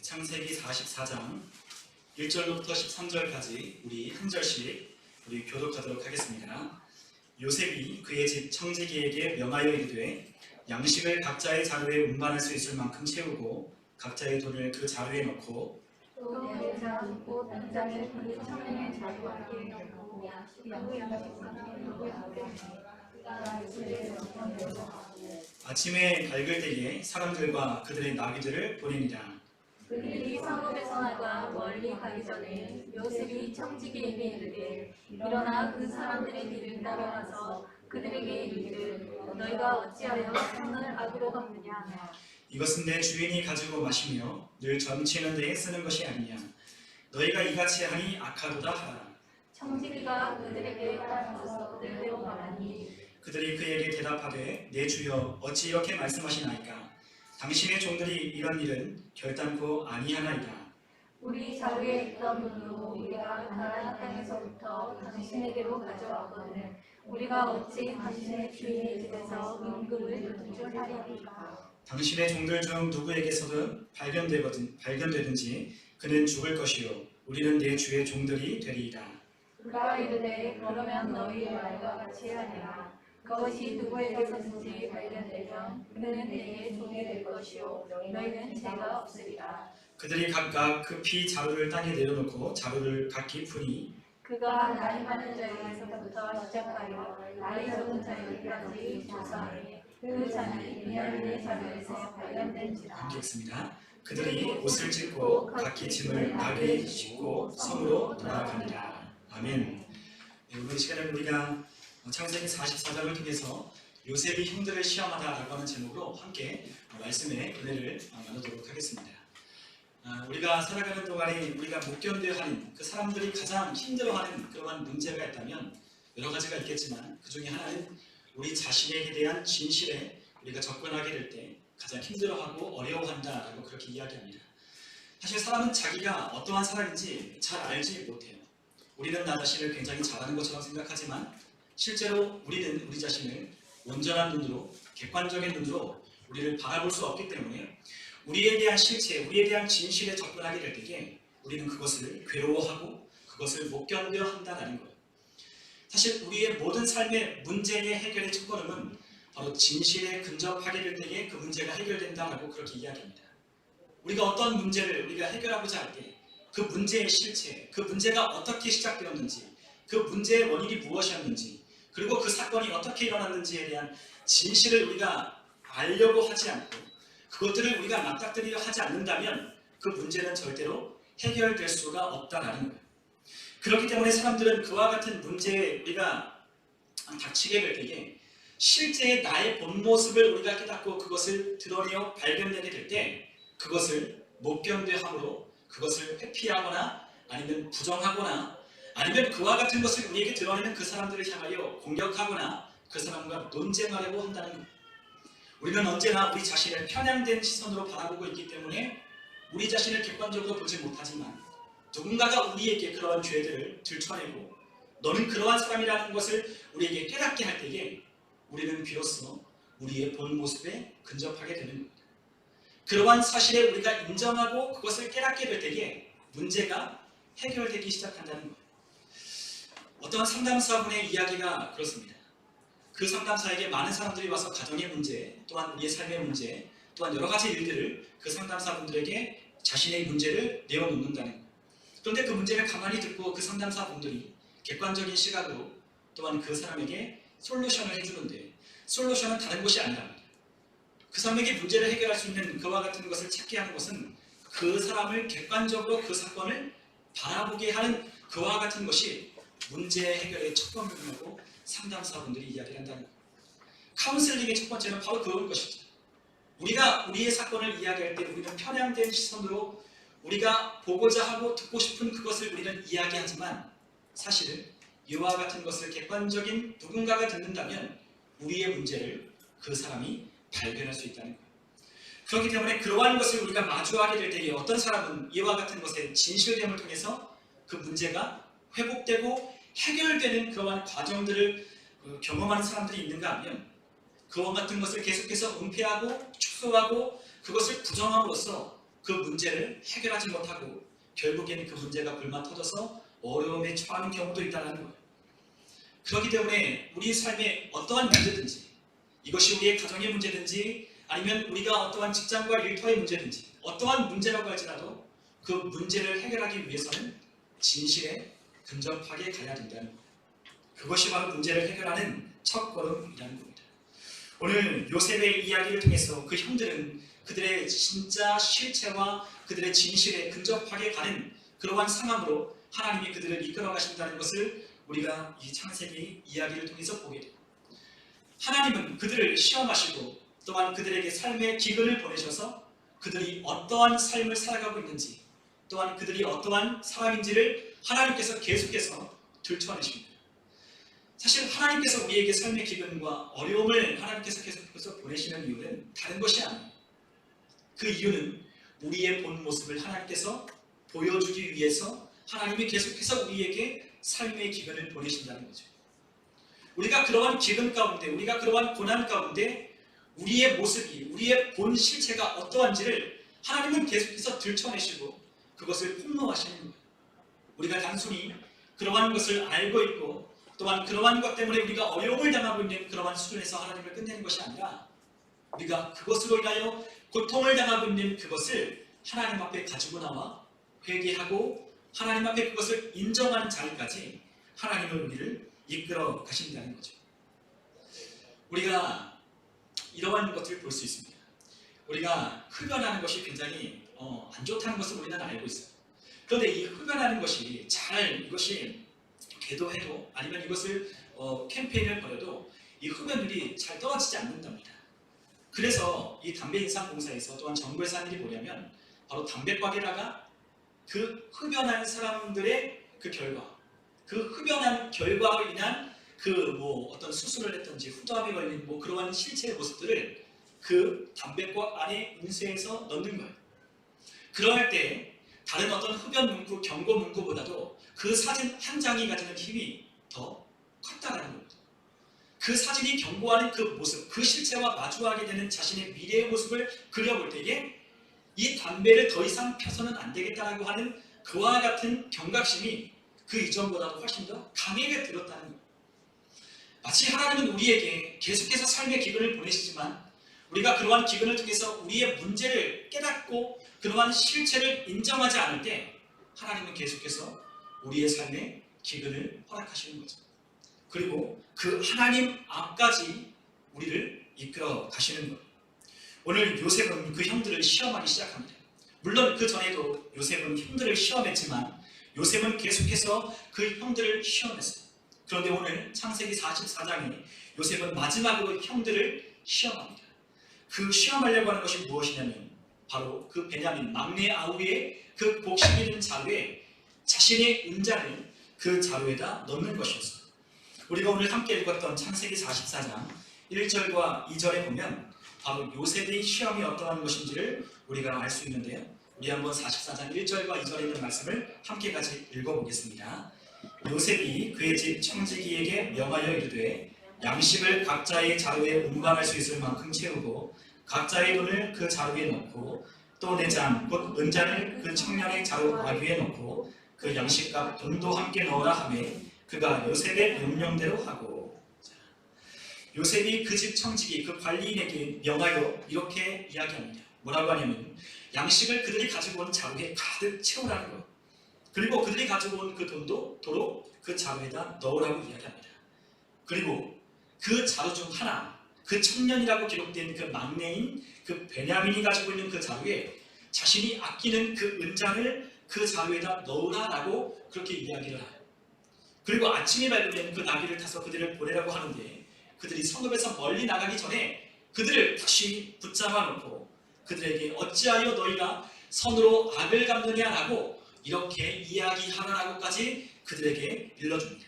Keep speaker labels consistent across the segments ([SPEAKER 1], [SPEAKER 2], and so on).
[SPEAKER 1] 창세기 44장 1절부터 13절까지 우리 한 절씩 우리 교독하도록 하겠습니다. 요셉이 그의 집 청지기에게 명하여 이르되 양식을 각자의 자루에 운반할 수 있을 만큼 채우고 각자의 돈을 그 자루에 넣고
[SPEAKER 2] 또 내자 곧 인자를 그 청년의 자루 앞에 놓고
[SPEAKER 1] 아침에 밝을 때에 사람들과 그들의 나귀들을 보내니라.
[SPEAKER 2] 그들이 성읍에서 나가 멀리 가기 전에 요셉이 청지기에게 이르되 일어나 그 사람들의 길을 따라가서 그들에게 이르되 너희가 어찌하여 손을 악으로 갚느냐.
[SPEAKER 1] 이것은 내 주인이 가지고 마시며 늘 점치는 데에 쓰는 것이 아니냐. 너희가 이같이 하니 악하도다 하라.
[SPEAKER 2] 청지기가 그들에게 따라서 그들대로 말하니
[SPEAKER 1] 그들이 그에게 대답하되 내 주여 어찌 이렇게 말씀하시나이까. 당신의 종들이 이런 일은 결단코 아니하나이다.
[SPEAKER 2] 우리 자루에 있던 돈으로 우리가 가나안 땅에서부터 당신에게로 가져왔거든 우리가 어찌 당신의 주인의 집에서 임금을 도출하리이까.
[SPEAKER 1] 당신의 종들 중 누구에게서든 발견되든지 그는 죽을 것이요 우리는 내 주의 종들이 되리이다.
[SPEAKER 2] 그가 이르되 그러면 너희의 말과 같이 하리라. 그것이 누구에게서든지 발견되면 그는 내게 종이 될 것이요 너희는 죄가 없으리라.
[SPEAKER 1] 그들이 각각 급히 자루를 땅에 내려놓고 자루를 각기 푸니
[SPEAKER 2] 그가 나이 많은 자에게서부터 시작하여 나이 적은 자에게까지 조사하니 그 잔이 베냐민의 자루에서 발견된지라.
[SPEAKER 1] 함께 읽습니다. 그들이 옷을 찢고 각기 짐을 나귀에 싣고 섬으로 돌아가니라. 아멘. 이번 시간에 우리가 창세기 44장을 통해서 요셉이 형들을 시험하다라고 하는 제목으로 함께 말씀의 은혜를 나누도록 하겠습니다. 우리가 살아가는 동안에 우리가 못 견뎌야 하는 그 사람들이 가장 힘들어하는 그러한 문제가 있다면 여러 가지가 있겠지만 그 중에 하나는 우리 자신에게 대한 진실에 우리가 접근하게 될 때 가장 힘들어하고 어려워한다라고 그렇게 이야기합니다. 사실 사람은 자기가 어떠한 사람인지 잘 알지 못해요. 우리는 나 자신을 굉장히 잘하는 것처럼 생각하지만 실제로 우리는 우리 자신을 온전한 눈으로 객관적인 눈으로 우리를 바라볼 수 없기 때문에 우리에 대한 실체, 우리에 대한 진실에 접근하게 될 때에 우리는 그것을 괴로워하고 그것을 못 견뎌 한다는 거예요. 사실 우리의 모든 삶의 문제의 해결의 첫걸음은 바로 진실에 근접하게 될 때에 그 문제가 해결된다라고 그렇게 이야기합니다. 우리가 어떤 문제를 우리가 해결하고자 할 때 그 문제의 실체, 그 문제가 어떻게 시작되었는지, 그 문제의 원인이 무엇이었는지, 그리고 그 사건이 어떻게 일어났는지에 대한 진실을 우리가 알려고 하지 않고 그것들을 우리가 맞닥뜨리려 하지 않는다면 그 문제는 절대로 해결될 수가 없다라는 거예요. 그렇기 때문에 사람들은 그와 같은 문제에 우리가 닥치게 될 때에 실제의 나의 본 모습을 우리가 깨닫고 그것을 드러내어 발견되게 될 때 그것을 못 견뎌함으로 그것을 회피하거나 아니면 부정하거나 아니면 그와 같은 것을 우리에게 드러내는 그 사람들을 향하여 공격하거나 그 사람과 논쟁하려고 한다는 겁니다. 우리는 언제나 우리 자신을 편향된 시선으로 바라보고 있기 때문에 우리 자신을 객관적으로 보지 못하지만 누군가가 우리에게 그러한 죄들을 들춰내고 너는 그러한 사람이라는 것을 우리에게 깨닫게 할 때에 우리는 비로소 우리의 본 모습에 근접하게 되는 겁니다. 그러한 사실에 우리가 인정하고 그것을 깨닫게 될 때에 문제가 해결되기 시작한다는 거예요. 어떤 상담사분의 이야기가 그렇습니다. 그 상담사에게 많은 사람들이 와서 가정의 문제, 또한 우리의 삶의 문제, 또한 여러 가지 일들을 그 상담사분들에게 자신의 문제를 내어놓는다는 거예요. 그런데 그 문제를 가만히 듣고 그 상담사분들이 객관적인 시각으로 또한 그 사람에게 솔루션을 해주는데 솔루션은 다른 것이 아니랍니다. 그 사람에게 문제를 해결할 수 있는 그와 같은 것을 찾게 하는 것은 그 사람을 객관적으로 그 사건을 바라보게 하는 그와 같은 것이 문제 해결의 첫 번째라고 상담사분들이 이야기를 한다는 거예요. 카운슬링의 첫 번째는 바로 그런 것이죠. 우리가 우리의 사건을 이야기할 때 우리는 편향된 시선으로 우리가 보고자 하고 듣고 싶은 그것을 우리는 이야기하지만 사실은 이와 같은 것을 객관적인 누군가가 듣는다면 우리의 문제를 그 사람이 발견할 수 있다는 거예요. 그렇기 때문에 그러한 것을 우리가 마주하게 될 때에 어떤 사람은 이와 같은 것의 진실됨을 통해서 그 문제가 회복되고 해결되는 그러한 과정들을 경험하는 사람들이 있는가 하면 그와 같은 것을 계속해서 은폐하고 축소하고 그것을 부정함으로써 그 문제를 해결하지 못하고 결국에는 그 문제가 불만 터져서 어려움에 처하는 경우도 있다는 거예요. 그렇기 때문에 우리 삶에 어떠한 문제든지, 이것이 우리의 가정의 문제든지 아니면 우리가 어떠한 직장과 일터의 문제든지 어떠한 문제라고 할지라도 그 문제를 해결하기 위해서는 진실에 근접하게 가야 된다는 거예요. 그것이 바로 문제를 해결하는 첫걸음이라는 겁니다. 오늘 요셉의 이야기를 통해서 그 형들은 그들의 진짜 실체와 그들의 진실에 근접하게 가는 그러한 상황으로 하나님이 그들을 이끌어 가신다는 것을 우리가 이 창세기 이야기를 통해서 보게 됩니다. 하나님은 그들을 시험하시고 또한 그들에게 삶의 기근을 보내셔서 그들이 어떠한 삶을 살아가고 있는지 또한 그들이 어떠한 사람인지를 하나님께서 계속해서 들춰내십니다. 사실 하나님께서 우리에게 삶의 기근과 어려움을 하나님께서 계속해서 보내시는 이유는 다른 것이 아니에요. 그 이유는 우리의 본 모습을 하나님께서 보여주기 위해서 하나님이 계속해서 우리에게 삶의 기근을 보내신다는 거죠. 우리가 그러한 기근 가운데, 우리가 그러한 고난 가운데 우리의 모습이, 우리의 본 실체가 어떠한지를 하나님은 계속해서 들춰내시고 그것을 폭로하시는 거예요. 우리가 단순히 그러한 것을 알고 있고 또한 그러한 것 때문에 우리가 어려움을 당하고 있는 그러한 수준에서 하나님을 끝내는 것이 아니라 우리가 그것으로 인하여 고통을 당하고 있는 그것을 하나님 앞에 가지고 나와 회개하고 하나님 앞에 그것을 인정하는 자리까지 하나님은 우리를 이끌어 가신다는 거죠. 우리가 이러한 것들을 볼 수 있습니다. 우리가 흡연하는 것이 굉장히 안 좋다는 것을 우리는 알고 있어요. 그런데 이 흡연하는 것이 이것이 계도해도 아니면 이것을 캠페인을 벌여도 이 흡연율이 잘 떨어지지 않는답니다. 그래서 이 담배인상공사에서 또한 정부에서 한 일이 뭐냐면 바로 담배과계라가 그 흡연한 사람들의 그 결과, 그 흡연한 결과로 인한 그 어떤 수술을 했든지 후두암에 걸린 그러한 실체의 모습들을 그 담배과 안에 인쇄해서 넣는 거예요. 그럴 때 다른 어떤 흡연 문구, 경고 문구보다도 그 사진 한 장이 가지는 힘이 더 컸다는 겁니다. 그 사진이 경고하는 그 모습, 그 실체와 마주하게 되는 자신의 미래의 모습을 그려볼 때에 이 담배를 더 이상 펴서는 안 되겠다라고 하는 그와 같은 경각심이 그 이전보다도 훨씬 더 강하게 들었다는 거예요. 마치 하나님은 우리에게 계속해서 삶의 기근을 보내시지만 우리가 그러한 기근을 통해서 우리의 문제를 깨닫고 그러한 실체를 인정하지 않을 때 하나님은 계속해서 우리의 삶에 기근을 허락하시는 거죠. 그리고 그 하나님 앞까지 우리를 이끌어 가시는 거예요. 오늘 요셉은 그 형들을 시험하기 시작합니다. 물론 그 전에도 요셉은 형들을 시험했지만 요셉은 계속해서 그 형들을 시험했어요. 그런데 오늘 창세기 44장에 요셉은 마지막으로 형들을 시험합니다. 그 시험하려고 하는 것이 무엇이냐면 바로 그 베냐민 막내 아우의 그 곡식 있는 자루에 자신의 은자를 그 자루에다 넣는 것이었어요. 우리가 오늘 함께 읽었던 창세기 44장 1절과 2절에 보면 바로 요셉의 시험이 어떠한 것인지를 우리가 알 수 있는데요. 우리 한번 44장 1절과 2절에 있는 말씀을 함께 같이 읽어보겠습니다. 요셉이 그의 집 청지기에게 명하여 이르되 양식을 각자의 자루에 운반할 수 있을 만큼 채우고 각자의 돈을 그 자루에 넣고 또 내 잔 곧 은잔을 그 청년의 자루 아귀에 넣고 그 양식과 돈도 함께 넣으라 하매 그가 요셉의 명령대로 하고. 요셉이 그 집 청지기 그 관리인에게 명하여 이렇게 이야기합니다. 뭐라고 하냐면 양식을 그들이 가지고 온 자루에 가득 채우라는 것, 그리고 그들이 가지고 온 그 돈도 도로 그 자루에다 넣으라고 이야기합니다. 그리고 그 자루 중 하나, 그 청년이라고 기록된 그 막내인 그 베냐민이 가지고 있는 그 자루에 자신이 아끼는 그 은장을 그 자루에다 넣으라라고 그렇게 이야기를 해요. 그리고 아침이 밝으면 그 나귀를 타서 그들을 보내라고 하는데 그들이 성읍에서 멀리 나가기 전에 그들을 다시 붙잡아 놓고 그들에게 어찌하여 너희가 선으로 악을 갚느냐라고 이렇게 이야기하라라고까지 그들에게 일러줍니다.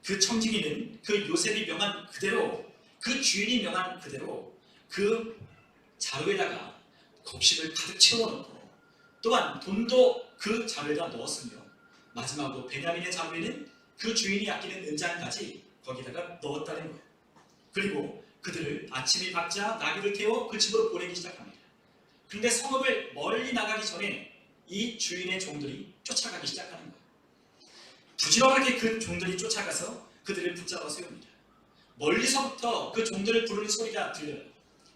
[SPEAKER 1] 그 청지기는 그 요셉이 명한 그대로, 그 주인이 명한 그대로 그 자루에다가 곡식을 가득 채워놓고 또한 돈도 그 자루에다 넣었으며 마지막으로 베냐민의 자루에는 그 주인이 아끼는 은장까지 거기다가 넣었다는 거예요. 그리고 그들을 아침이 밝자 나귀를 태워 그 집으로 보내기 시작합니다. 그런데 성읍을 멀리 나가기 전에 이 주인의 종들이 쫓아가기 시작하는 거예요. 부지런하게 그 종들이 쫓아가서 그들을 붙잡아 세웁니다. 멀리서부터 그 종들을 부르는 소리가 들려요.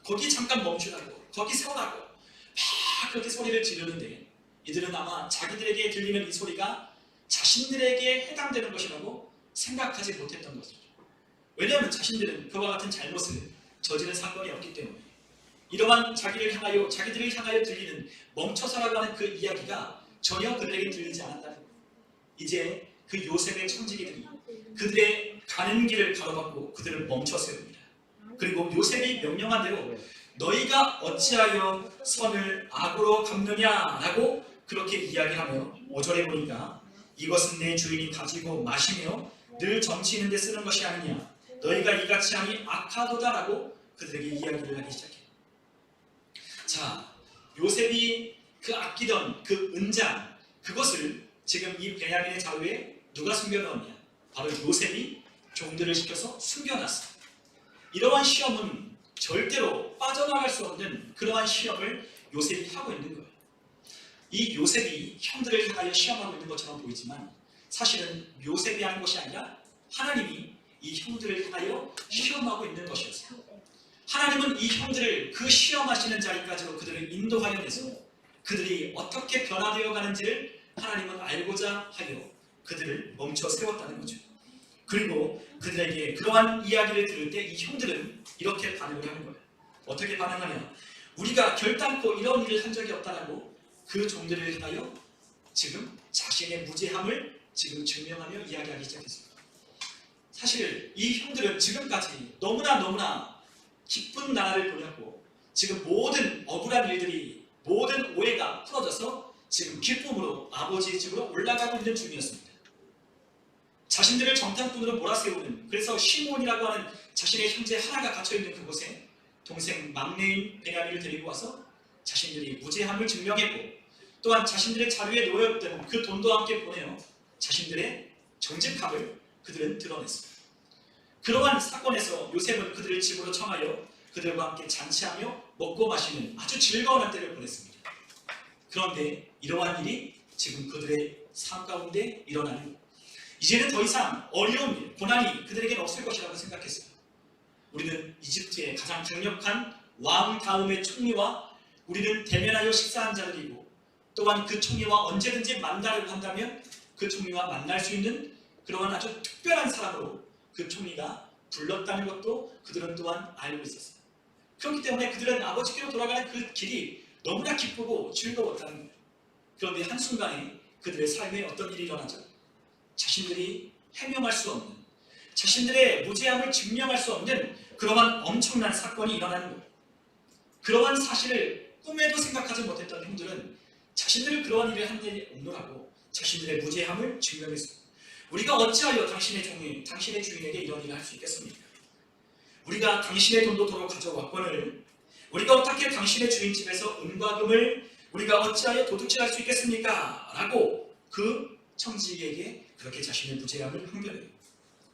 [SPEAKER 1] 거기 잠깐 멈추라고, 거기 세우라고 막 그렇게 소리를 지르는데 이들은 아마 자기들에게 들리는 이 소리가 자신들에게 해당되는 것이라고 생각하지 못했던 것이죠. 왜냐하면 자신들은 그와 같은 잘못을 저지른 사건이 없기 때문에 이러한 자기들을 향하여 들리는 멈춰서라고 하는 그 이야기가 전혀 그들에게 들리지 않았다는 거예요. 이제 그 요셉의 청지기들이 그들의 가는 길을 가로막고 그들을 멈춰 세웁니다. 그리고 요셉이 명령한 대로 너희가 어찌하여 선을 악으로 갚느냐라고 그렇게 이야기하며 5절에 보니까 이것은 내 주인이 가지고 마시며 늘 점치는 데 쓰는 것이 아니냐 너희가 이같이 하니 악하도다라고 그들에게 이야기를 하기 시작해요. 자, 요셉이 그 아끼던 그 은장 그것을 지금 이 베냐민의 자루에 누가 숨겨놓았냐? 바로 요셉이 종들을 시켜서 숨겨놨어요. 이러한 시험은 절대로 빠져나갈 수 없는 그러한 시험을 요셉이 하고 있는 거예요. 이 요셉이 형들을 향하여 시험하고 있는 것처럼 보이지만 사실은 요셉이 하는 것이 아니라 하나님이 이 형들을 향하여 시험하고 있는 것이었어요. 하나님은 이 형들을 그 시험하시는 자리까지로 그들을 인도하여 내서 그들이 어떻게 변화되어 가는지를 하나님은 알고자 하여 그들을 멈춰 세웠다는 거죠. 그리고 그들에게 그러한 이야기를 들을 때 이 형들은 이렇게 반응을 하는 거예요. 어떻게 반응하냐? 우리가 결단코 이런 일을 한 적이 없다라고 그 종들을 향하여 지금 자신의 무죄함을 지금 증명하며 이야기하기 시작했습니다. 사실 이 형들은 지금까지 너무나 기쁜 나라를 보냈고 지금 모든 억울한 일들이 모든 오해가 풀어져서 지금 기쁨으로 아버지의 집으로 올라가고 있는 중이었습니다. 자신들을 정탐꾼으로 몰아세우는 그래서 시몬이라고 하는 자신의 형제 하나가 갇혀있는 그곳에 동생 막내인 베냐민을 데리고 와서 자신들이 무죄함을 증명했고 또한 자신들의 자료에 놓여있던 그 돈도 함께 보내어 자신들의 정직함을 그들은 드러냈습니다. 그러한 사건에서 요셉은 그들을 집으로 청하여 그들과 함께 잔치하며 먹고 마시는 아주 즐거운 한때를 보냈습니다. 그런데 이러한 일이 지금 그들의 삶 가운데 일어나는 것. 이제는 더 이상 어려운 일, 고난이 그들에게는 없을 것이라고 생각했어요. 우리는 이집트의 가장 강력한 왕 다음의 총리와 우리는 대면하여 식사한 자들이고 또한 그 총리와 언제든지 만나려고 한다면 그 총리와 만날 수 있는 그러한 아주 특별한 사람으로 그 총리가 불렀다는 것도 그들은 또한 알고 있었어요. 그렇기 때문에 그들은 아버지께로 돌아가는 그 길이 너무나 기쁘고 즐거웠다는 거예요. 그런데 한순간에 그들의 삶에 어떤 일이 일어나죠? 자신들이 해명할 수 없는, 자신들의 무죄함을 증명할 수 없는 그러한 엄청난 사건이 일어나는 거예요. 그러한 사실을 꿈에도 생각하지 못했던 형들은 자신들을 그러한 일을 한 일이 없노라고 자신들의 무죄함을 증명했습니다. 우리가 어찌하여 당신의 주인에게 이런 일을 할 수 있겠습니까? 우리가 당신의 돈도 도로 가져왔거늘 우리가 어떻게 당신의 주인 집에서 은과 금을 우리가 어찌하여 도둑질할 수 있겠습니까? 라고 그 청지기에게 그렇게 자신의 무죄함을 항변해요.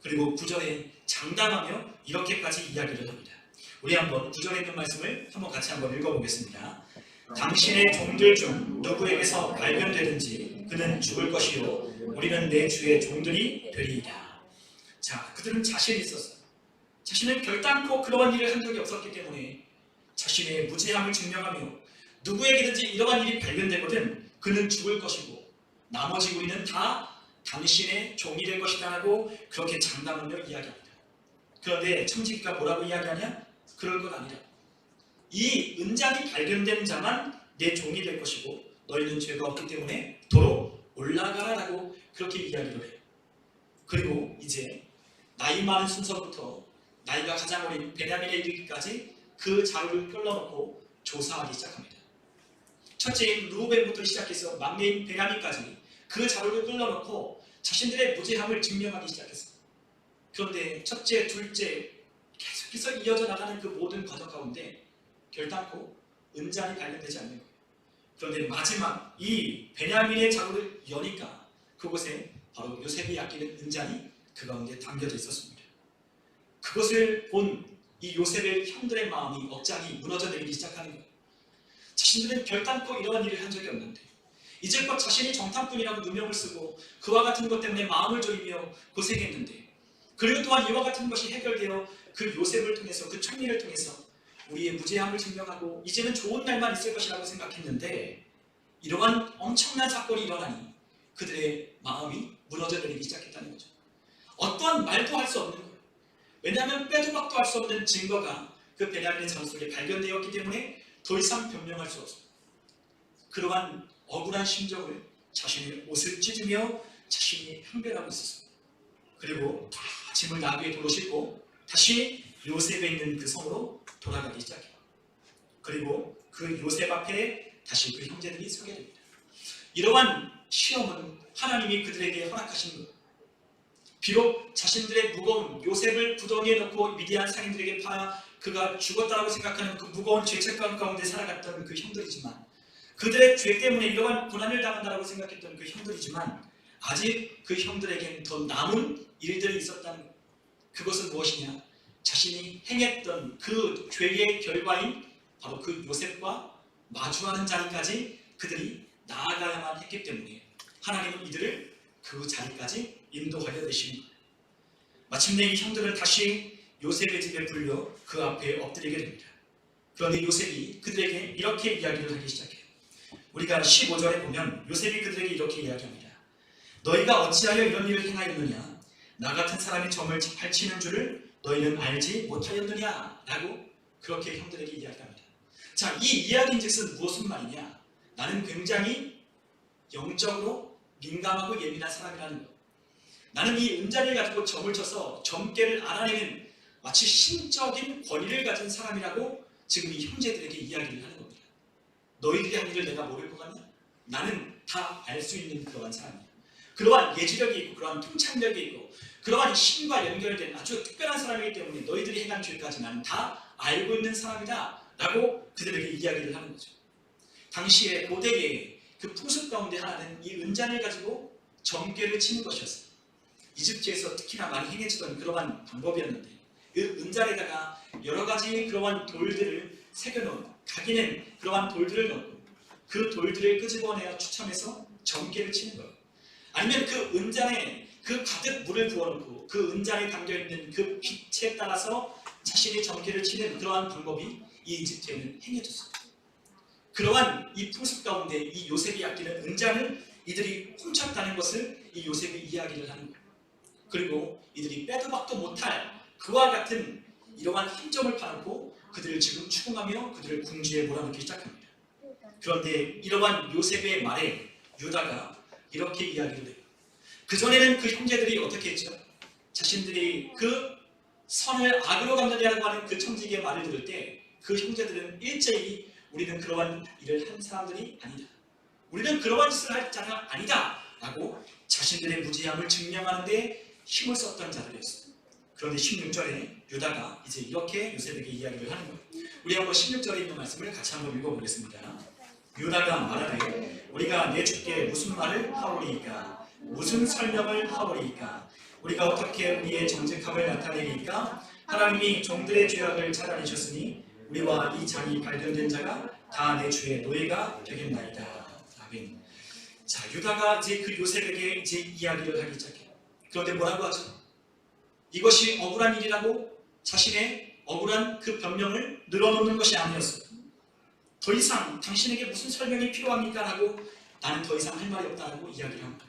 [SPEAKER 1] 그리고 9절에 장담하며 이렇게까지 이야기를 합니다. 우리 한번 9절에 있는 말씀을 한번 같이 한번 읽어보겠습니다. 당신의 종들 중 누구에게서 발견되든지 그는 죽을 것이요 우리는 내 주의 종들이 되리이다. 자, 그들은 자신이 있었어요. 자신은 결단코 그러한 일을 한 적이 없었기 때문에 자신의 무죄함을 증명하며 누구에게든지 이러한 일이 발견되거든 그는 죽을 것이고 나머지 우리는 다 당신의 종이 될 것이다 라고 그렇게 장담하며 이야기합니다. 그런데 청지기가 뭐라고 이야기하냐? 그럴 것 아니라 이 은장이 발견된 자만 내 종이 될 것이고 너희는 죄가 없기 때문에 도로 올라가라 라고 그렇게 이야기를 해요. 그리고 이제 나이 많은 순서부터 나이가 가장 어린 베냐민에 이르기까지 그 자료를 끌어놓고 조사하기 시작합니다. 첫째인 루벤부터 시작해서 막내인 베냐민까지 그 자료를 끌어놓고 자신들의 무죄함을 증명하기 시작했습니다. 그런데 첫째, 둘째 계속해서 이어져 나가는 그 모든 과정 가운데 결단코 은장이 발견되지 않는 거예요. 그런데 마지막 이 베냐민의 자루를 여니까 그곳에 바로 요셉이 아끼는 은장이 그 가운데 담겨져 있었습니다. 그것을 본 이 요셉의 형들의 마음이 억장이 무너져 내리기 시작하는 거예요. 자신들은 결단코 이러한 일을 한 적이 없는데 이제껏 자신이 정탐꾼이라고 누명을 쓰고 그와 같은 것 때문에 마음을 졸이며 고생했는데, 그리고 또한 이와 같은 것이 해결되어 그 요셉을 통해서, 그 총리를 통해서 우리의 무죄함을 증명하고 이제는 좋은 날만 있을 것이라고 생각했는데, 이러한 엄청난 사건이 일어나니 그들의 마음이 무너져 내리기 시작했다는 거죠. 어떠한 말도 할 수 없는 거예요. 왜냐하면 빼도 박도 할 수 없는 증거가 그 베냐민의 전 속에 발견되었기 때문에 더 이상 변명할 수 없어요. 그러한 억울한 심정을 자신의 옷을 찢으며 자신이 항변하고 있었어요. 그리고 다 짐을 나귀에 도로 싣고 다시 요셉에 있는 그 성으로 돌아가기 시작해요. 그리고 그 요셉 앞에 다시 그 형제들이 서게 됩니다. 이러한 시험은 하나님이 그들에게 허락하신 것. 비록 자신들의 무거운 요셉을 구덩이에 넣고 미디안 상인들에게 팔아 그가 죽었다고 생각하는 그 무거운 죄책감 가운데 살아갔던 그 형들이지만, 그들의 죄 때문에 이러한 고난을 당한다고 생각했던 그 형들이지만, 아직 그 형들에게는 더 남은 일들이 있었다는 것. 그것은 무엇이냐? 자신이 행했던 그 죄의 결과인 바로 그 요셉과 마주하는 자리까지 그들이 나아가야만 했기 때문에 하나님은 이들을 그 자리까지 인도하여 내시는 거예요. 마침내 이 형들은 다시 요셉의 집에 불려 그 앞에 엎드리게 됩니다. 그런데 요셉이 그들에게 이렇게 이야기를 하기 시작해요. 우리가 15절에 보면 요셉이 그들에게 이렇게 이야기합니다. 너희가 어찌하여 이런 일을 행하였느냐? 나 같은 사람이 점을 펼치는 줄을 너희는 알지 못하였느냐? 라고 그렇게 형들에게 이야기합니다. 자, 이 이야기인즉슨 무엇은 말이냐? 나는 굉장히 영적으로 민감하고 예민한 사람이라는 것. 나는 이 은자를 가지고 점을 쳐서 점괘를 알아내는 마치 신적인 권위를 가진 사람이라고 지금 이 형제들에게 이야기를 하는 겁니다. 너희들이 한 일을 내가 모를 것 같냐? 나는 다 알 수 있는 그러한 사람이야. 그러한 예지력이 있고 그러한 통찰력이 있고 그러한 신과 연결된 아주 특별한 사람이기 때문에 너희들이 행한 죄까지 나는 다 알고 있는 사람이다 라고 그들에게 이야기를 하는 거죠. 당시에 고대의 그 풍습 가운데 하나는 이 은잔을 가지고 점괘를 치는 것이었어요. 이집트에서 특히나 많이 행해지던 그러한 방법이었는데, 그 은잔에다가 여러 가지 그러한 돌들을 새겨놓은, 각인은 그러한 돌들을 넣고 그 돌들을 끄집어내어 추첨해서 점괘를 치는 거예요. 아니면 그 은잔에 그 가득 물을 부어놓고 그 은잔에 담겨있는 그 빛에 따라서 자신의 점괘를 치는 그러한 방법이 이 이집트에는 행해졌어요. 그러한 이 풍습 가운데 이 요셉이 아끼는 은잔을 이들이 훔쳤다는 것을 이 요셉이 이야기를 하는 거예요. 그리고 이들이 빼도 박도 못할 그와 같은 이러한 힘점을 파놓고 그들을 지금 추궁하며 그들을 궁지에 몰아넣기 시작합니다. 그런데 이러한 요셉의 말에 유다가 이렇게 이야기를 해요. 그전에는 그 형제들이 어떻게 했죠? 자신들이 그 선을 악으로 갚느냐라고 하는 그 청지기의 말을 들을 때 그 형제들은 일제히 우리는 그러한 일을 한 사람들이 아니다. 우리는 그러한 짓을 할 자가 아니다. 라고 자신들의 무지함을 증명하는 데 힘을 썼던 자들이었어요. 그런데 16절에 유다가 이제 이렇게 요셉에게 이야기를 하는 거예요. 우리 한번 16절에 있는 말씀을 같이 한번 읽어보겠습니다. 유다가 말하되 우리가 내 주께 무슨 말을 하오리이까? 무슨 설명을 하오리이까? 우리가 어떻게 우리의 정직함을 나타내리이까? 하나님이 종들의 죄악을 찾아내셨으니 우리와 이 장이 발견된 자가 다 내 주의 노예가 되겠나이다. 아멘. 자, 유다가 이제 그 요셉에게 이제 이야기를 하기 시작해요. 그런데 뭐라고 하죠? 이것이 억울한 일이라고 자신의 억울한 그 변명을 늘어놓는 것이 아니었어요. 더 이상 당신에게 무슨 설명이 필요합니까? 라고 나는 더 이상 할 말이 없다고 이야기를 합니다.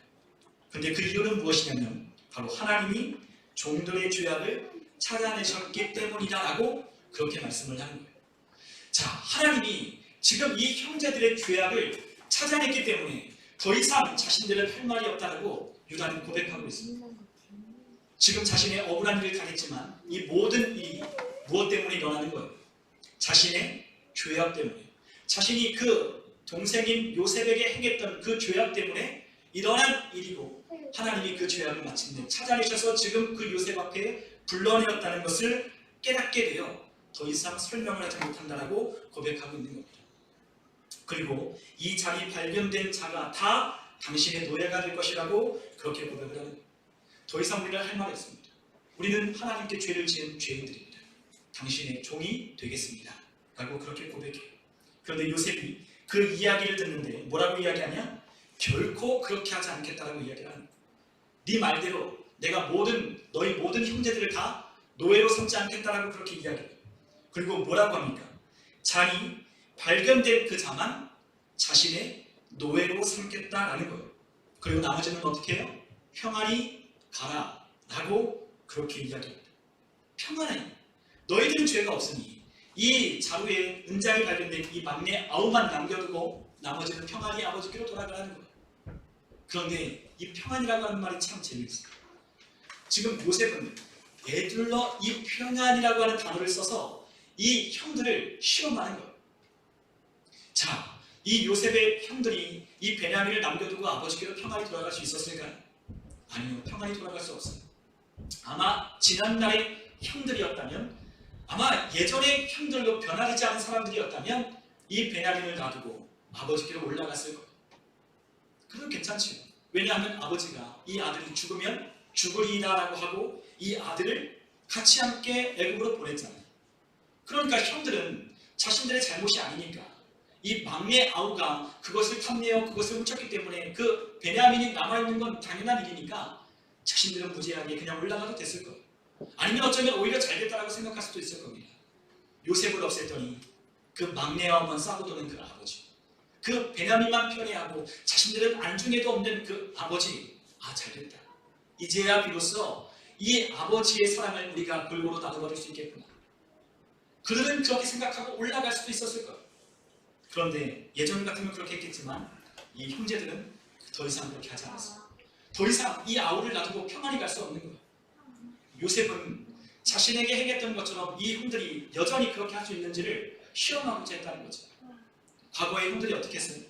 [SPEAKER 1] 그런데 그 이유는 무엇이냐면 바로 하나님이 종들의 죄악을 찾아내셨기 때문이다라고 그렇게 말씀을 하는 거예요. 자, 하나님이 지금 이 형제들의 죄악을 찾아냈기 때문에 더 이상 자신들은 할 말이 없다라고 유다는 고백하고 있습니다. 지금 자신의 억울한 일을 당했지만 이 모든 일이 무엇 때문에 일어나는 거예요? 자신의 죄악 때문에. 자신이 그 동생인 요셉에게 행했던 그 죄악 때문에 일어난 일이고, 하나님이 그 죄악을 마침내 찾아내셔서 지금 그 요셉 앞에 불러내었다는 것을 깨닫게 되어 더 이상 설명을 하지 못한다라고 고백하고 있는 겁니다. 그리고 이 장이 발견된 자가 다 당신의 노예가 될 것이라고 그렇게 고백을 하는 거예요. 더 이상 우리는 할 말이 없습니다. 우리는 하나님께 죄를 지은 죄인들입니다. 당신의 종이 되겠습니다. 라고 그렇게 고백해요. 그런데 요셉이 그 이야기를 듣는데 뭐라고 이야기하냐? 결코 그렇게 하지 않겠다라고 이야기를 하는 거예요. 네 말대로 내가 너희 모든 형제들을 다 노예로 삼지 않겠다라고 그렇게 이야기해요. 그리고 뭐라고 합니까? 잔이 발견된 그 자만 자신의 노예로 삼겠다라는 거예요. 그리고 나머지는 어떻게 해요? 평안히 가라 라고 그렇게 이야기합니다. 평안해. 너희들은 죄가 없으니 이 자루에 은장이 발견된 이 막내 아우만 남겨두고 나머지는 평안히 아버지께로 돌아가라는 거예요. 그런데 이 평안이라고 하는 말이 참 재미있어요. 지금 요셉은 에둘러 이 평안이라고 하는 단어를 써서 이 형들을 시험하는 거예요. 자, 이 요셉의 형들이 이 베냐민을 남겨두고 아버지께로 평안히 돌아갈 수 있었을까요? 아니요, 평안히 돌아갈 수 없어요. 아마 지난날의 형들이었다면, 아마 예전의 형들로 변화되지 않은 사람들이었다면 이 베냐민을 놔두고 아버지께로 올라갔을 거예요. 그래도 괜찮지요. 왜냐하면 아버지가 이 아들이 죽으면 죽으리라고 하고 이 아들을 같이 함께 애굽으로 보냈잖아요. 그러니까 형들은 자신들의 잘못이 아니니까 이 막내 아우가 그것을 탐내어 그것을 훔쳤기 때문에 그 베냐민이 남아있는 건 당연한 일이니까 자신들은 무지하게 그냥 올라가도 됐을 거예요. 아니면 어쩌면 오히려 잘됐다라고 생각할 수도 있을 겁니다. 요셉을 없앴더니 그 막내 아우만 싸고 도는 그 아버지, 그 베냐민만 편애하고 자신들은 안중에도 없는 그 아버지, 아 잘됐다. 이제야 비로소 이 아버지의 사랑을 우리가 골고루 나눠받을 수 있겠구나. 그들은 그렇게 생각하고 올라갈 수도 있었을 거예요. 그런데 예전 같으면 그렇게 했겠지만 이 형제들은 더 이상 그렇게 하지 않았어요. 더 이상 이 아우를 놔두고 평안히 갈 수 없는 거예요. 요셉은 자신에게 행했던 것처럼 이 형들이 여전히 그렇게 할 수 있는지를 시험하고자 했다는 거죠. 과거의 형들이 어떻게 했어요?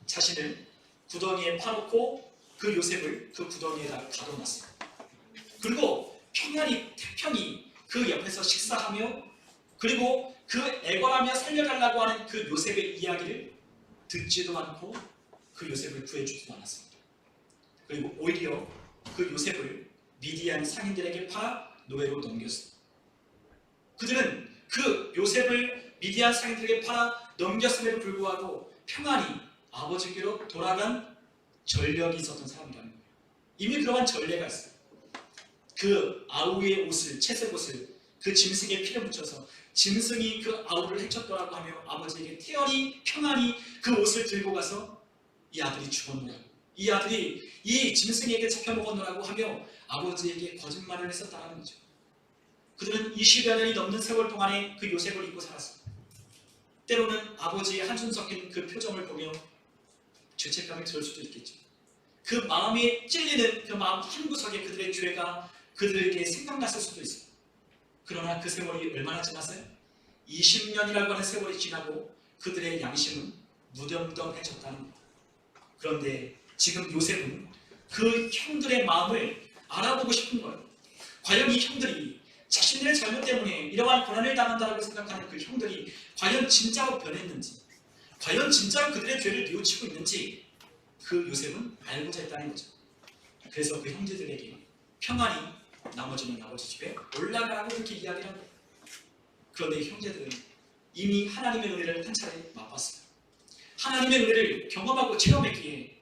[SPEAKER 1] 자신을 구덩이에 파놓고 그 요셉을 그 구덩이에다 가둬놨어요. 그리고 태평히 그 옆에서 식사하며 그리고 그 애걸하며 살려달라고 하는 그 요셉의 이야기를 듣지도 않고 그 요셉을 구해주지도 않았습니다. 그리고 오히려 그 요셉을 미디안 상인들에게 팔아 노예로 넘겼어요. 그들은 그 요셉을 미디안 상인들에게 팔아 넘겼음에도 불구하고 평안히 아버지께로 돌아간 전력이 있었던 사람이라는 거예요. 이미 그러한 전례가 있어요. 그 아우의 옷을, 채색 옷을 그 짐승에 피를 묻혀서 짐승이 그 아우를 해쳤더라고 하며 아버지에게 태연히 평안히 그 옷을 들고 가서 이 아들이 죽었노라고, 이 아들이 이 짐승에게 잡혀먹었노라고 하며 아버지에게 거짓말을 했었다는 거죠. 그들은 20여 년이 넘는 세월 동안에 그 요셉을 잊고 살았습니다. 때로는 아버지의 한숨 섞인 그 표정을 보며 죄책감이 들 수도 있겠죠. 그 마음이 찔리는 그 마음 한구석에 그들의 죄가 그들에게 생각났을 수도 있어요. 그러나 그 세월이 얼마나 지났어요? 20년이라고 하는 세월이 지나고 그들의 양심은 무덤덤해졌다는 거예요. 그런데 지금 요셉은 그 형들의 마음을 알아보고 싶은 거예요. 과연 이 형들이 자신들의 잘못 때문에 이러한 고난을 당한다고 생각하는 그 형들이 과연 진짜로 변했는지, 과연 진짜로 그들의 죄를 뉘우치고 있는지 그 요셉은 알고자 했다는 거죠. 그래서 그 형제들에게 평안히 나머지는 아버지 집에 올라가라고 그렇게 이야기를 합니다. 그런데 형제들은 이미 하나님의 은혜를 한 차례 맛봤어요. 하나님의 은혜를 경험하고 체험했기에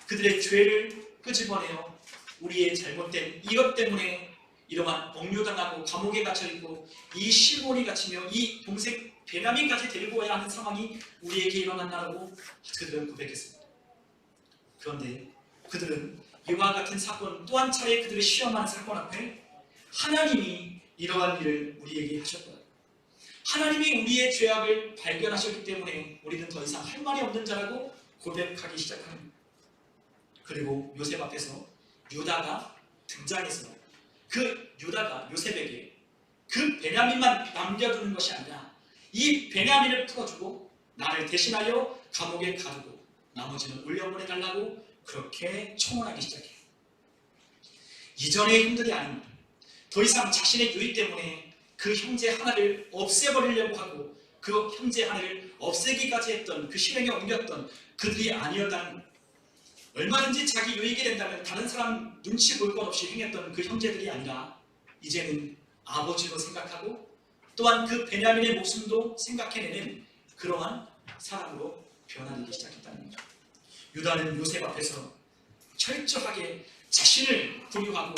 [SPEAKER 1] 그들의 죄를 끄집어내어 우리의 잘못된 이것 때문에 이러한 억류당하고 감옥에 갇혀있고 이 시몬이 갇히며 이 동생 베냐민까지 데리고 와야 하는 상황이 우리에게 일어난다라고 그들은 고백했습니다. 그런데 그들은 이와 같은 사건 또 한 차례 그들을 시험하는 사건 앞에 하나님이 이러한 일을 우리에게 하셨다. 하나님이 우리의 죄악을 발견하셨기 때문에 우리는 더 이상 할 말이 없는 자라고 고백하기 시작합니다. 그리고 요셉 앞에서 유다가 등장해서 그 유다가 요셉에게 그 베냐민만 남겨두는 것이 아니라 이 베냐민을 풀어주고 나를 대신하여 감옥에 가두고 나머지는 올려보내달라고 그렇게 청원하기 시작해요. 이전의 형들이 아닙니다. 더 이상 자신의 유익 때문에 그 형제 하나를 없애버리려고 하고 그 형제 하나를 없애기까지 했던 그 실행에 옮겼던 그들이 아니었다는 거예요. 얼마든지 자기 유익이 된다면 다른 사람 눈치 볼 것 없이 행했던 그 형제들이 아니라 이제는 아버지로 생각하고 또한 그 베냐민의 목숨도 생각해내는 그러한 사람으로 변화되기 시작했다는 거죠. 유다는 요셉 앞에서 철저하게 자신을 부유하고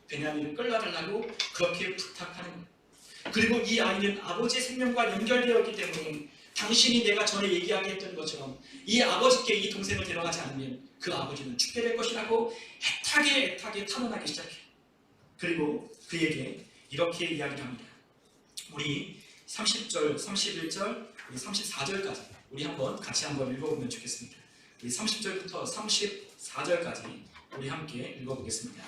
[SPEAKER 1] 베냐민을 끌어달라고 그렇게 부탁하는 거예요. 그리고 이 아이는 아버지의 생명과 연결되어 있기 때문에 당신이 내가 전에 얘기하게 했던 것처럼 이 아버지께 이 동생을 데려가지 않으면 그 아버지는 죽게 될 것이라고 애타게 탄원하기 시작해요. 그리고 그에게 이렇게 이야기를 합니다. 우리 30절, 31절, 우리 34절까지 우리 같이 한번 읽어보면 좋겠습니다. 우리 30절부터 34절까지 우리 함께 읽어보겠습니다.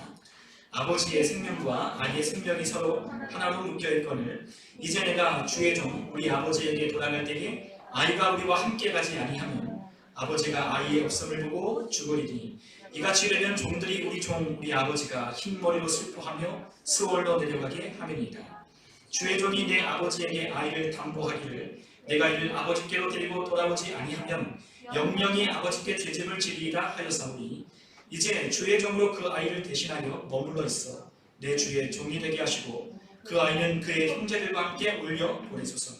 [SPEAKER 1] 아버지의 생명과 아이의 생명이 서로 하나로 묶여있거늘 이제 내가 주의 종 우리 아버지에게 돌아갈 때에 아이가 우리와 함께 가지 아니하면 아버지가 아이의 없음을 보고 죽으리니 이같이 되면 종들이 우리 종 우리 아버지가 흰머리로 슬퍼하며 스올로 내려가게 하매니이다. 주의 종이 내 아버지에게 아이를 담보하기를 내가 이를 아버지께로 데리고 돌아오지 아니하면 영영이 아버지께 죄짐을 지리이다 하였사오니 이제 주의 종으로 그 아이를 대신하여 머물러 있어 내 주의 종이 되게 하시고 그 아이는 그의 형제들과 함께 올려 보내소서.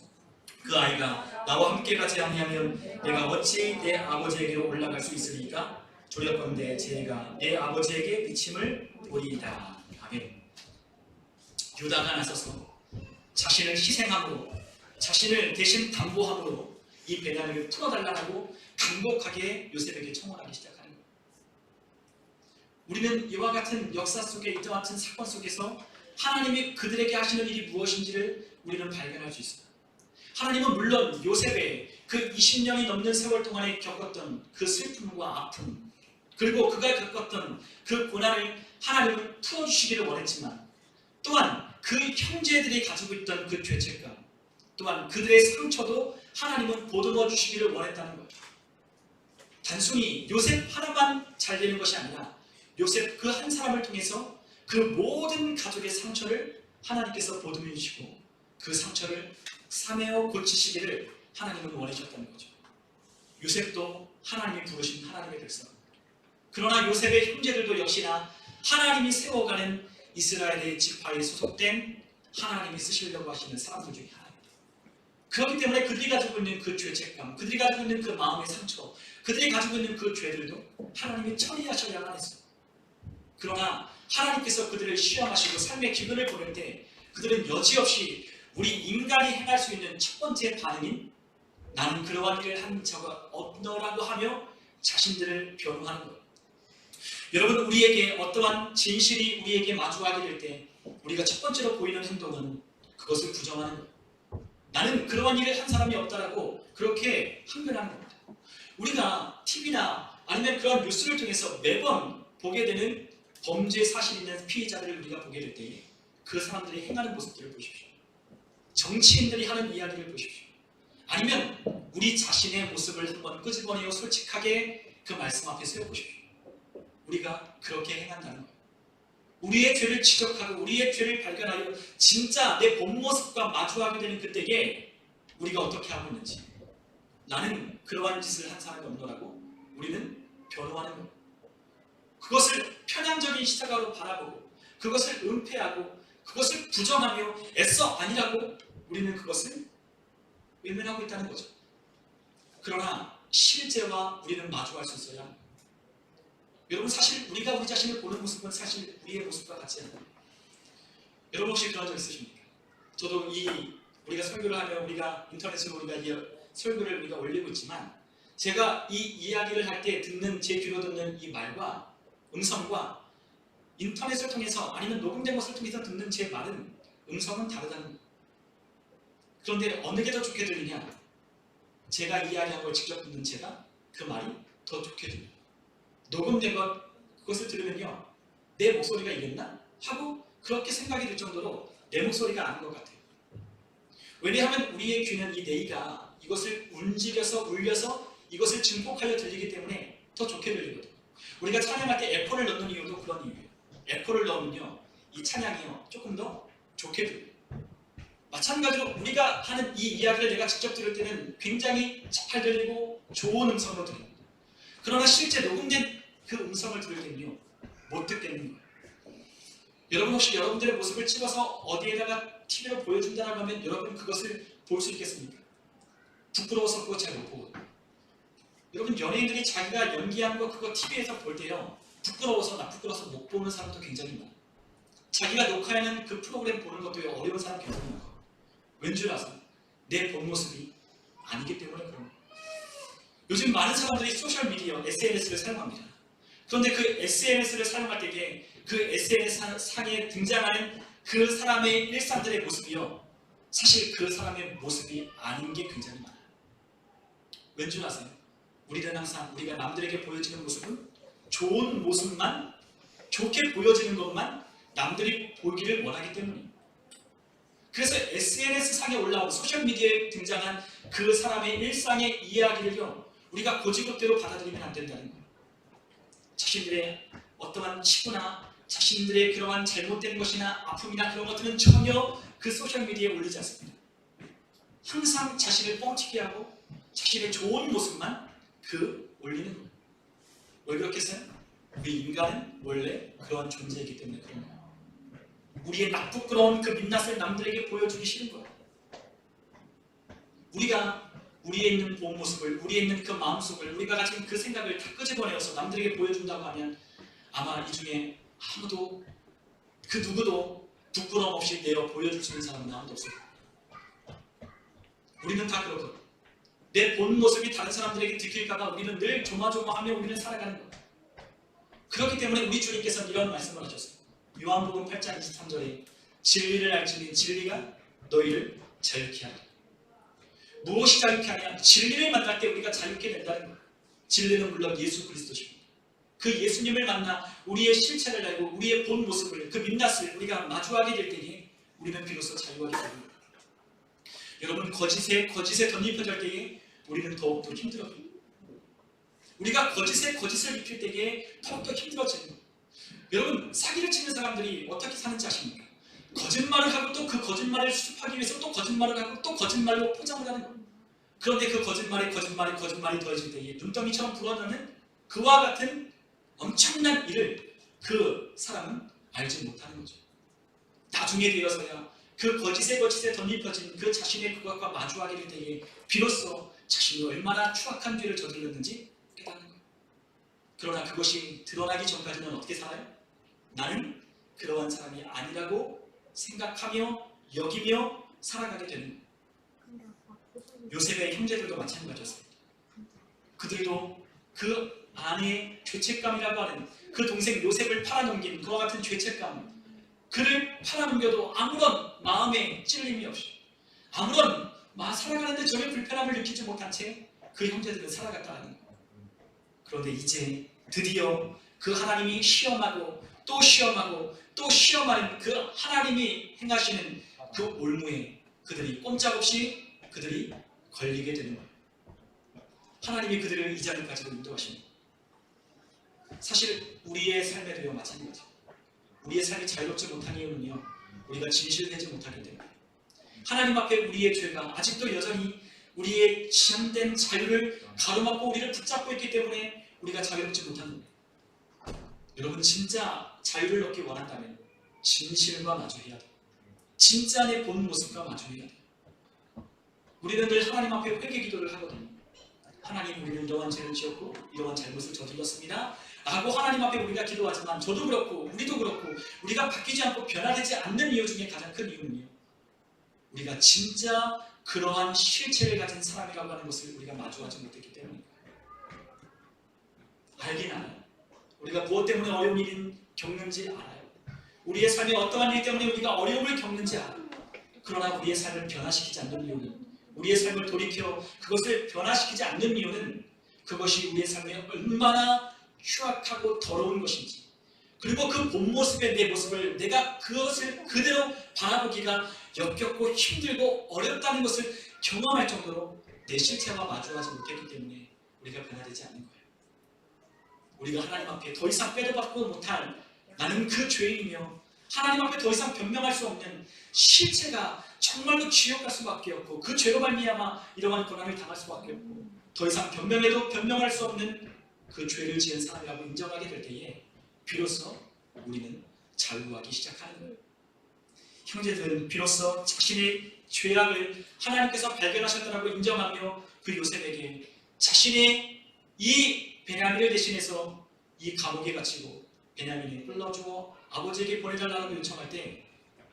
[SPEAKER 1] 그 아이가 나와 함께 가지 아니하면 내가 어찌 내 아버지에게로 올라갈 수 있으리까? 조력건대 제가 내 아버지에게 미침을 보리이다. 아멘. 유다가 나서서 자신을 희생함으로 자신을 대신 담보함으로 이 베냐민을 풀어달라고 간곡하게 요셉에게 청원하기 시작합니다. 우리는 이와 같은 역사 속에 이와 같은 사건 속에서 하나님이 그들에게 하시는 일이 무엇인지를 우리는 발견할 수 있습니다. 하나님은 물론 요셉의 그 20년이 넘는 세월 동안에 겪었던 그 슬픔과 아픔 그리고 그가 겪었던 그 고난을 하나님은 풀어주시기를 원했지만 또한 그 형제들이 가지고 있던 그 죄책감 또한 그들의 상처도 하나님은 보듬어 주시기를 원했다는 거예요. 단순히 요셉 하나만 잘 되는 것이 아니라 요셉 그 한 사람을 통해서 그 모든 가족의 상처를 하나님께서 보듬어 주시고 그 상처를 사매어 고치시기를 하나님은 원하셨다는 거죠. 요셉도 하나님이 부르신 하나님의 백성. 그러나 요셉의 형제들도 역시나 하나님이 세워가는 이스라엘의 지파에 소속된 하나님이 쓰시려고 하시는 사람들 중에 하나입니다. 그렇기 때문에 그들이 가지고 있는 그 죄책감, 그들이 가지고 있는 그 마음의 상처, 그들이 가지고 있는 그 죄들도 하나님이 처리하셔야만 했어요. 그러나 하나님께서 그들을 시험하시고 삶의 기근을 보낼 때 그들은 여지없이 우리 인간이 행할 수 있는 첫 번째 반응인 나는 그러한 일을 한 자가 없노라고 하며 자신들을 변호하는 거예요. 여러분, 우리에게 어떠한 진실이 우리에게 마주하게 될 때 우리가 첫 번째로 보이는 행동은 그것을 부정하는 거예요. 나는 그러한 일을 한 사람이 없다라고 그렇게 항변하는 겁니다. 우리가 TV나 아니면 그런 뉴스를 통해서 매번 보게 되는 범죄 사실 있는 피해자들을 우리가 보게 될 때 그 사람들이 행하는 모습들을 보십시오. 정치인들이 하는 이야기를 보십시오. 아니면 우리 자신의 모습을 한번 끄집어내어 솔직하게 그 말씀 앞에 세워보십시오. 우리가 그렇게 행한다는 거예요. 우리의 죄를 지적하고 우리의 죄를 발견하여 진짜 내 본 모습과 마주하게 되는 그때에 우리가 어떻게 하고 있는지 나는 그러한 짓을 한 사람이 없노라고 우리는 변호하는 거예요. 그것을 편향적인 시각으로 바라보고 그것을 은폐하고 그것을 부정하며 애써 아니라고 우리는 그것을 외면하고 있다는 거죠. 그러나 실제와 우리는 마주할 수 있어야 합니다. 여러분, 사실 우리가 우리 자신을 보는 모습은 사실 우리의 모습과 같지 않아요. 여러분 혹시 그런 적 있으십니까? 저도 우리가 설교를 하며 우리가 인터넷으로 우리가 이 설교를 우리가 올리고 있지만 제가 이 이야기를 할 때 듣는 제 귀로 듣는 이 말과 음성과 인터넷을 통해서 아니면 녹음된 것을 통해서 듣는 제 말은 음성은 다르다는 거예요. 그런데 어느 게 더 좋게 들리냐? 제가 이야기한 걸 직접 듣는 제가 그 말이 더 좋게 들려요. 녹음된 그것을 들으면요, 내 목소리가 이랬나? 하고 그렇게 생각이 들 정도로 내 목소리가 아닌 것 같아요. 왜냐하면 우리의 귀는 이 뇌가 이것을 움직여서 울려서 이것을 증폭하여 들리기 때문에 더 좋게 들리거든요. 우리가 찬양할 때 에코를 넣는 이유도 그런 이유예요. 에코를 넣으면요, 이 찬양이요 조금 더 좋게 들려요. 마찬가지로 우리가 하는 이 이야기를 내가 직접 들을 때는 굉장히 잘 들리고 좋은 음성으로 들립니다. 그러나 실제 녹음된 그 음성을 들을 때는요 못 듣겠는 거예요. 여러분 혹시 여러분들의 모습을 찍어서 어디에다가 TV로 보여준다고 하면 여러분 그것을 볼 수 있겠습니까? 부끄러워서 그거 잘 못 보거든요. 여러분 연예인들이 자기가 연기한 거 그거 TV에서 볼 때요 부끄러워서 못 보는 사람도 굉장히 많아요. 자기가 녹화하는 그 프로그램 보는 것도 어려운 사람 굉장히 많아요. 왠줄 아세요? 내 본 모습이 아니기 때문에 그런 거예요. 요즘 많은 사람들이 소셜미디어, SNS를 사용합니다. 그런데 그 SNS를 사용할 때에 그 SNS 상에 등장하는 그 사람의 일상들의 모습이요 사실 그 사람의 모습이 아닌 게 굉장히 많아요. 왠줄 아세요? 우리는 항상 우리가 남들에게 보여지는 모습은 좋은 모습만 좋게 보여지는 것만 남들이 보기를 원하기 때문이에요. 그래서 SNS 상에 올라온 소셜미디어에 등장한 그 사람의 일상의 이야기를요 우리가 고지것대로 받아들이면 안 된다는 거예요. 자신들의 어떠한 치부나 자신들의 그러한 잘못된 것이나 아픔이나 그런 것들은 전혀 그 소셜미디어에 올리지 않습니다. 항상 자신을 뻥튀기 하고 자신의 좋은 모습만 올리는 거예요. 왜 그렇게 했어요? 우리 인간은 원래 그러한 존재이기 때문에 그런 거예요. 우리의 나쁘끄러운 그 민낯을 남들에게 보여주기 싫은 거예요. 우리가 우리에 있는 본 모습을, 우리에 있는 그 마음속을, 우리가 가진 그 생각을 다 끄집어내어서 남들에게 보여준다고 하면 아마 이 중에 아무도 그 누구도 부끄러움 없이 내어 보여줄 수 있는 사람은 아무도 없을 거예요. 우리는 다 그러거든요. 내 본 모습이 다른 사람들에게 들킬까봐 우리는 늘 조마조마하며 우리는 살아가는 거예요. 그렇기 때문에 우리 주님께서는 이런 말씀을 하셨어요. 요한복음 8장 23절에 진리를 알지니 진리가 너희를 자유케 하리라. 무엇이 자유케 하냐? 진리를 만날 때 우리가 자유케 된다는 거예요. 진리는 물론 예수 그리스도십니다. 그 예수님을 만나 우리의 실체를 알고 우리의 본 모습을 그 민낯을 우리가 마주하게 될 때에 우리는 비로소 자유하게 됩니다. 여러분 거짓에 덧입혀질 때에 우리는 더욱더 힘들어요. 우리가 거짓을 입힐 때에 더욱더 힘들어지는 거예요. 여러분 사기를 치는 사람들이 어떻게 사는지 아십니까? 거짓말을 하고 또 그 거짓말을 수습하기 위해서 또 거짓말을 하고 또 거짓말로 포장을 하는 거예요. 그런데 그 거짓말이 더해질 때에 눈덩이처럼 불어나는 그와 같은 엄청난 일을 그 사람은 알지 못하는 거죠. 나중에 되어서야 그 거짓에 덧입혀진 그 자신의 그것과 마주하게 될 때에 비로소 자신이 얼마나 추악한 죄를 저질렀는지 깨닫는 거예요. 그러나 그것이 드러나기 전까지는 어떻게 살아요? 나는 그러한 사람이 아니라고 생각하며 여기며 살아가게 되는 거예요. 요셉의 형제들도 마찬가지였습니다. 그들도 그 안에 죄책감이라고 하는 그 동생 요셉을 팔아넘긴 그와 같은 죄책감, 그를 팔아넘겨도 아무런 마음에 찔림이 없이 아무런 살아가는데 전혀 불편함을 느끼지 못한 채 그 형제들은 살아갔다는 거예요. 그런데 이제 드디어 그 하나님이 시험하고 또 시험하고 또 시험하는 그 하나님이 행하시는 그 올무에 그들이 꼼짝없이 그들이 걸리게 되는 거예요. 하나님이 그들을 이 자리까지로 인도하십니다. 사실 우리의 삶에도요 마찬가지예요. 우리의 삶이 자유롭지 못한 이유는요 우리가 진실되지 못하기 때문에 하나님 앞에 우리의 죄가 아직도 여전히 우리의 지연된 자유를 가로막고 우리를 붙잡고 있기 때문에 우리가 자유롭지 못한 겁니다. 여러분 진짜 자유를 얻기 원한다면 진실과 마주해야 돼요. 진짜 내 본 모습과 마주해야 돼요. 우리는 늘 하나님 앞에 회개 기도를 하거든요. 하나님 우리는 이러한 죄를 지었고 이러한 잘못을 저질렀습니다 라고 하나님 앞에 우리가 기도하지만 저도 그렇고 우리도 그렇고 우리가 바뀌지 않고 변화되지 않는 이유 중에 가장 큰 이유는요 우리가 진짜 그러한 실체를 가진 사람이라고 하는 것을 우리가 마주하지 못했기 때문입니다. 알긴 알아요. 우리가 무엇 때문에 어려운 일을 겪는지 알아요. 우리의 삶에 어떠한 일 때문에 우리가 어려움을 겪는지 알아요. 그러나 우리의 삶을 변화시키지 않는 이유는 우리의 삶을 돌이켜 그것을 변화시키지 않는 이유는 그것이 우리의 삶에 얼마나 추악하고 더러운 것인지 그리고 그 본 모습의 내 모습을 내가 그것을 그대로 바라보기가 역겹고 힘들고 어렵다는 것을 경험할 정도로 내 실체와 마주하지 못했기 때문에 우리가 변화되지 않는 거예요. 우리가 하나님 앞에 더 이상 빼도박고 못할 나는 그 죄인이며 하나님 앞에 더 이상 변명할 수 없는 실체가 정말로 지옥 갈 수밖에 없고 그 죄로 말미암아 이러한 고난을 당할 수밖에 없고 더 이상 변명해도 변명할 수 없는 그 죄를 지은 사람이라고 인정하게 될 때에 비로소 우리는 자유하기 시작하는 거예요. 형제들은 비로소 자신의 죄악을 하나님께서 발견하셨다고 인정하며 그 요셉에게 자신의 이 베냐민을 대신해서 이 감옥에 갇히고 베냐민이 불러주어 아버지에게 보내달라고 요청할 때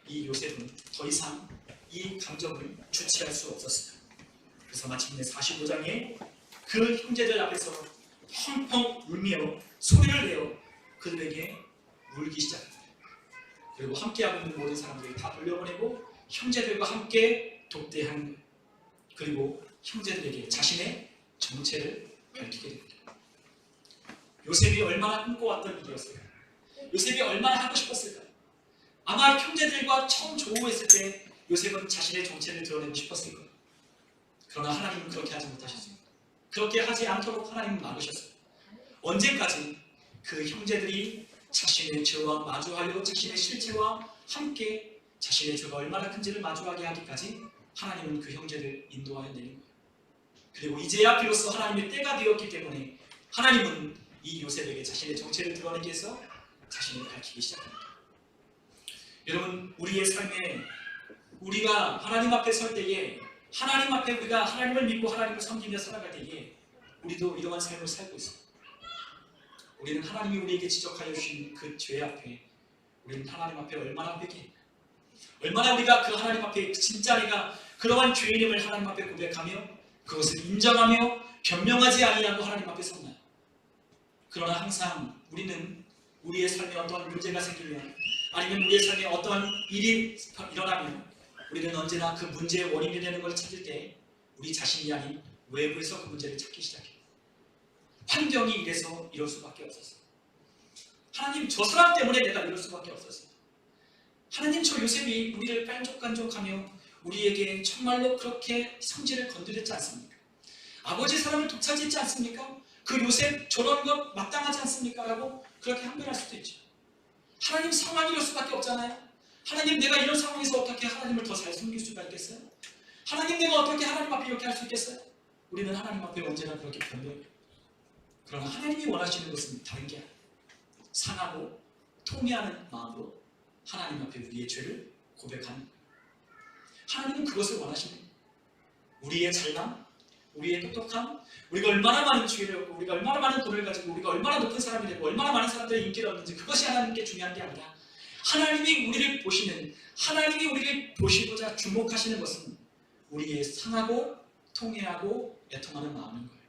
[SPEAKER 1] 이 요셉은 더 이상 이 감정을 주체할 수 없었습니다. 그래서 마침내 45장에 그 형제들 앞에서 펑펑 울며 소리를 내어 그들에게 울기 시작합니다. 그리고 함께하고 있는 모든 사람들이 다 돌려보내고 형제들과 함께 독대한 거예요. 그리고 형제들에게 자신의 정체를 밝히게 됩니다. 요셉이 얼마나 꿈꿔왔던 일이었을까? 요셉이 얼마나 하고 싶었을까? 아마 형제들과 처음 조우했을 때 요셉은 자신의 정체를 드러내고 싶었을 거예요. 그러나 하나님은 그렇게 하지 못하셨습니다. 그렇게 하지 않도록 하나님은 막으셨어요. 언제까지? 그 형제들이 자신의 죄와 마주하려 자신의 실체와 함께 자신의 죄가 얼마나 큰지를 마주하게 하기까지 하나님은 그 형제를 인도하여 내는 거예요. 그리고 이제야 비로소 하나님의 때가 되었기 때문에 하나님은 이 요셉에게 자신의 정체를 드러내기 위해서 자신을 밝히기 시작합니다. 여러분, 우리의 삶에 우리가 하나님 앞에 설 때에 하나님 앞에 우리가 하나님을 믿고 하나님을 섬기며 살아갈 때에 우리도 이러한 삶을 살고 있습니다. 우리는 하나님이 우리에게 지적하여 주신 그 죄 앞에 우리는 하나님 앞에 얼마나 회개해, 얼마나 우리가 그 하나님 앞에 진짜 내가 그러한 죄인임을 하나님 앞에 고백하며 그것을 인정하며 변명하지 아니하고 하나님 앞에 섰나요? 그러나 항상 우리는 우리의 삶에 어떠한 문제가 생기면 아니면 우리의 삶에 어떠한 일이 일어나면 우리는 언제나 그 문제의 원인이 되는 것을 찾을 때 우리 자신이 아닌 외부에서 그 문제를 찾기 시작해요. 환경이 이래서 이럴 수밖에 없었어요. 하나님, 저 사람 때문에 내가 이럴 수밖에 없었어요. 하나님, 저 요셉이 우리를 깐족깐족하며 우리에게 정말로 그렇게 성질을 건드렸지 않습니까? 아버지 사람을 독차지했지 않습니까? 그 요셉 저런 것 마땅하지 않습니까? 라고 그렇게 항변할 수도 있죠. 하나님, 상황이 이럴 수밖에 없잖아요. 하나님, 내가 이런 상황에서 어떻게 하나님을 더 잘 섬길 수가 있겠어요? 하나님, 내가 어떻게 하나님 앞에 이렇게 할 수 있겠어요? 우리는 하나님 앞에 언제나 그렇게 변명해요. 그러나 하나님이 원하시는 것은 다른 게 아니에요. 상하고 통회하는 마음으로 하나님 앞에 우리의 죄를 고백하는 거예요. 하나님은 그것을 원하시는 거예요. 우리의 잘남, 우리의 똑똑함, 우리가 얼마나 많은 지혜를 얻고 우리가 얼마나 많은 돈을 가지고 우리가 얼마나 높은 사람이 되고 얼마나 많은 사람들의 인기를 얻는지 그것이 하나님께 중요한 게 아니라 하나님이 우리를 보시는, 하나님이 우리를 보시고자 주목하시는 것은 우리의 상하고 통회하고 애통하는 마음인 거예요.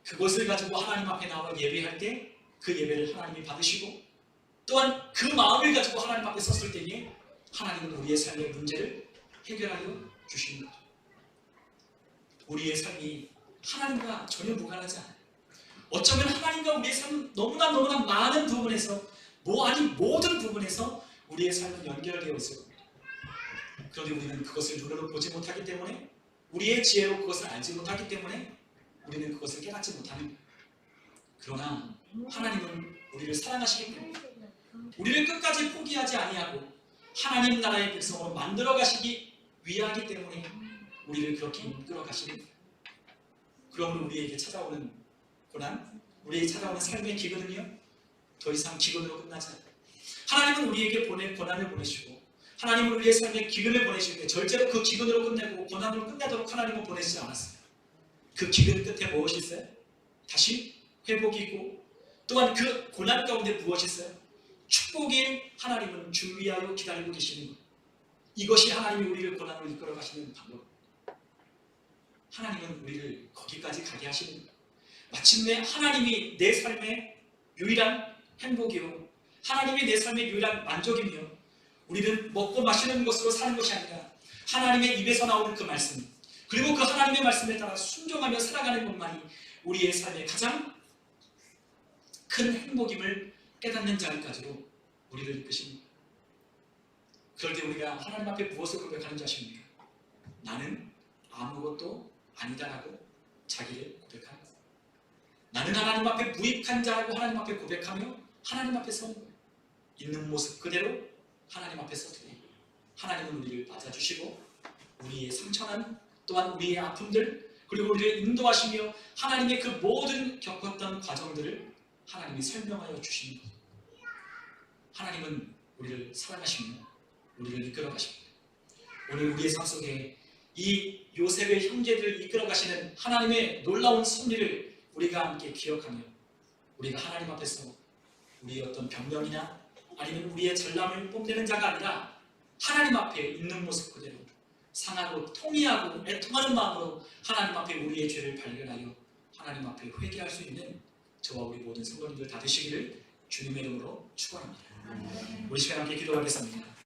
[SPEAKER 1] 그것을 가지고 하나님 앞에 나와 예배할 때 그 예배를 하나님이 받으시고 또한 그 마음을 가지고 하나님 앞에 섰을 때에 하나님은 우리의 삶의 문제를 해결하여 주시는 거죠. 우리의 삶이 하나님과 전혀 무관하지 않아요. 어쩌면 하나님과 우리의 삶은 너무나 많은 부분에서 모든 부분에서 우리의 삶은 연결되어 있을 겁니다. 그런데 우리는 그것을 눈으로 보지 못하기 때문에 우리의 지혜로 그것을 알지 못하기 때문에 우리는 그것을 깨닫지 못하는 거예요. 그러나 하나님은 우리를 사랑하시기 때문에 우리를 끝까지 포기하지 아니하고 하나님 나라의 백성으로 만들어 가시기 위하기 때문에 우리를 그렇게 이끌어 가시는 거예요. 그러므로 우리에게 찾아오는 고난, 우리에게 찾아오는 삶의 기근은요 더 이상 기근으로 끝나지 않아요. 하나님은 우리에게 고난을 보내시고 하나님은 우리의 삶에 기근을 보내실 때 절대로 그 기근으로 끝내고 고난으로 끝내도록 하나님은 보내시지 않았어요. 그 기근 끝에 무엇이 있어요? 다시 회복이 있고 또한 그 고난 가운데 무엇이 있어요? 축복이 하나님은 준비하여 기다리고 계시는 것. 이것이 하나님이 우리를 고난으로 이끌어 가시는 방법. 하나님은 우리를 거기까지 가게 하시는 거예요. 마침내 하나님이 내 삶의 유일한 행복이요 하나님이 내 삶의 유일한 만족이며 우리는 먹고 마시는 것으로 사는 것이 아니라 하나님의 입에서 나오는 그 말씀 그리고 그 하나님의 말씀에 따라 순종하며 살아가는 것만이 우리의 삶의 가장 큰 행복임을 깨닫는 자리까지로 우리를 이끄시는 거예요. 그럴 때 우리가 하나님 앞에 무엇을 고백하는 줄 아십니까? 나는 아무것도 아니다라고 자기를 고백하는 거예요. 나는 하나님 앞에 무익한 자라고 하나님 앞에 고백하며 하나님 앞에 서는 거예요. 있는 모습 그대로 하나님 앞에 섰을 때 하나님은 우리를 맞아주시고 우리의 상처난 또한 우리의 아픔들 그리고 우리를 인도하시며 하나님의 그 모든 겪었던 과정들을 하나님이 설명하여 주시는 거예요. 하나님은 우리를 사랑하시며 우리를 이끌어 가십니다. 오늘 우리의 삶 속에 이 요셉의 형제들을 이끌어 가시는 하나님의 놀라운 섭리를 우리가 함께 기억하며 우리가 하나님 앞에서 우리의 어떤 변명이나 아니면 우리의 잘남을 뽐내는 자가 아니라 하나님 앞에 있는 모습 그대로 상하고 통회하고 애통하는 마음으로 하나님 앞에 우리의 죄를 발견하여 하나님 앞에 회개할 수 있는 저와 우리 모든 성도님들 다 되시기를 주님의 이름으로 축원합니다. 우리 시간 함께 기도하겠습니다.